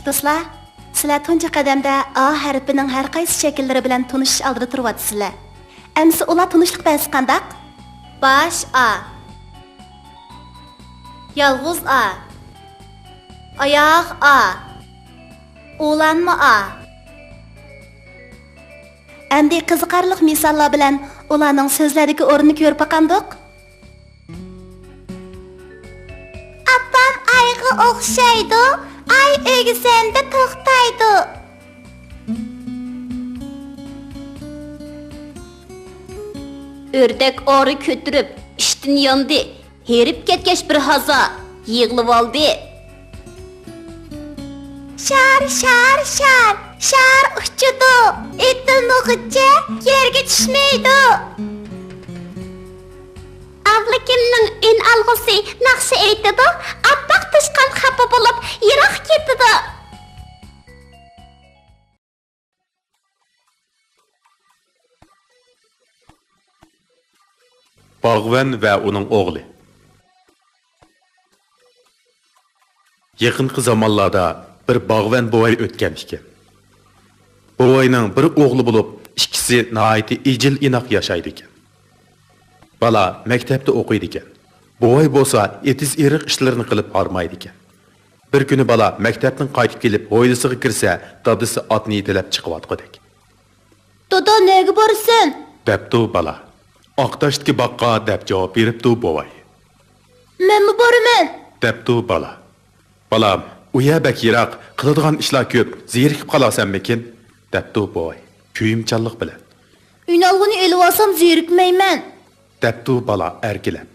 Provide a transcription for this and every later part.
do'stlar, sizlar tunji qadamda A harfining har qaysi shakllari bilan tanishish oldida turibsizlar. Endi ular tanishlik basi qandaq? Bosh A, yolg'iz A, oyoq A, o'lanma A. Endi qiziqarli misollar bilan ularning so'zlaridagi o'rnini ko'rib baqandiq. Apam ayga o'xshaydi, ay o'gisanda to'xtaydi. Ördek ori kötürüp, iştin yandı, herip ketkeş bir haza, yığılıp aldı. Şar, şar, şar, şar uçudu, etilmog'icha yerga tushmaydi. Avlikimning in alg'usi naqshi aytadi, apaq tishqan xafa bo'lib, yiroq ketdi. Bağvan ve onun oğlu. Yakınki zamanlarda bir bağvan boğay ötken iken. Boğayның bir oğlu bulup, ikisi naiti icil inak yaşaydı iken. Bala mektepte okuydu iken. Boğay bolsa etiz erik işlerini kılıp armaydı iken. Bir günü bala mektepten qaytib kelip hoylısıga kirse, dadısı atını yetelep çıkıp atqıdık. Dodo nega borsan? Deptu bala. Aqtashdagi baqqa deb javob beribdi bo'vay. Men mi boraman? Deptu bala. Balam, uya bak yiroq, qiladigan ishlar ko'p, zerikib qolasanmikin? Deptu bo'vay. Kuyimchanlik bilan. Uynalg'ini elib olsam zerikmayman. Deptu bala erkilab.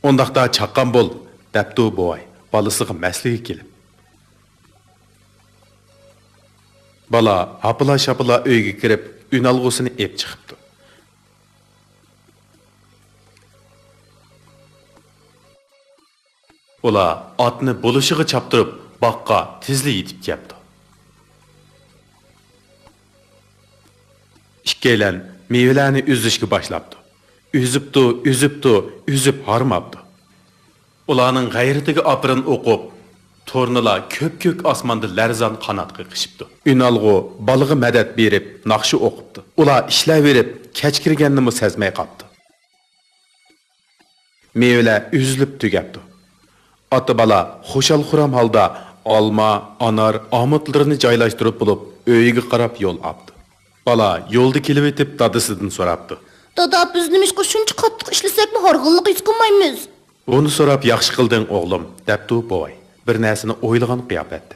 Ondaqda chaqqan bo'l, deptu bo'vay. Balasiga masliga kelib. Bala hapila-shapila uyga kirib, uynalg'usini ep chiqibdi. Ular atni bo'lishiga chaptirib, baqqa tezli yetib keldi. Ikkalan mevalarni üzishga boshlabdi. Üzüp harmabdi. Ularning g'ayratiga aprin o'qib, tornilar ko'p-ko'k osmonda larzon qanotga qishibdi. Unalg'u balig'i madad berib, naqshi o'qibdi. Ular ishlayverib, kech kirganini sezmay qoldi. Mevalar üzülib tugabdi. Ata bala xo'shal-xuram holda olma, anar, omutlarini joylashtirib bo'lib, uyiga qarab yo'l oldi. Bala yo'lda kelib etib dadasidan so'rabdi. Dada, biz nimishqa shuncha qattiq ishlasakmi horg'inlik his qilmaymiz? Buni so'rab yaxshi qilding o'g'lim, debdi bo'vay. Bir narsani o'ylagan qiyofatda.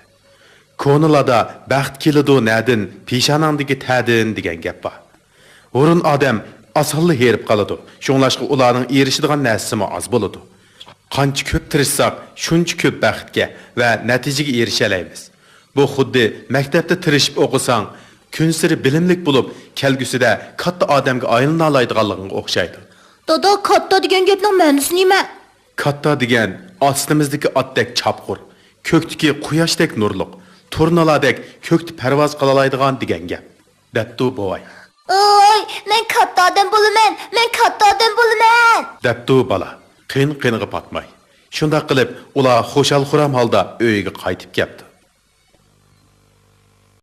Ko'nilada baxt keladi nadin, peshonangdagi ta'din degan gap bor. O'rin odam asonli herib qoladi. Shunlashqa ularning erishadigan narsasi oz bo'ladi. Qancha ko'p tirishsak, shuncha ko'p baxtga va natijaga erishalaymiz. Bu xuddi maktabda tirishib o'qisang, kun siri bilimlik bo'lib, kelgusida katta odamga aylana oladiganligiga o'xshaydi. Dada, katta degan gapning ma'nosi nima? Katta degan ostimizdagi otdek chapqur, ko'kdagi quyoshdek nurliq, turnalardek ko'kda parvoz qila oladigan degan gap. Debdi bo'vay. Oy, men katta odam bo'laman. Debdi bala. Qiyin-qiyinga patmay. Shunda qilib, ular xo'shal-xuram holda uyiga qaytib keldi.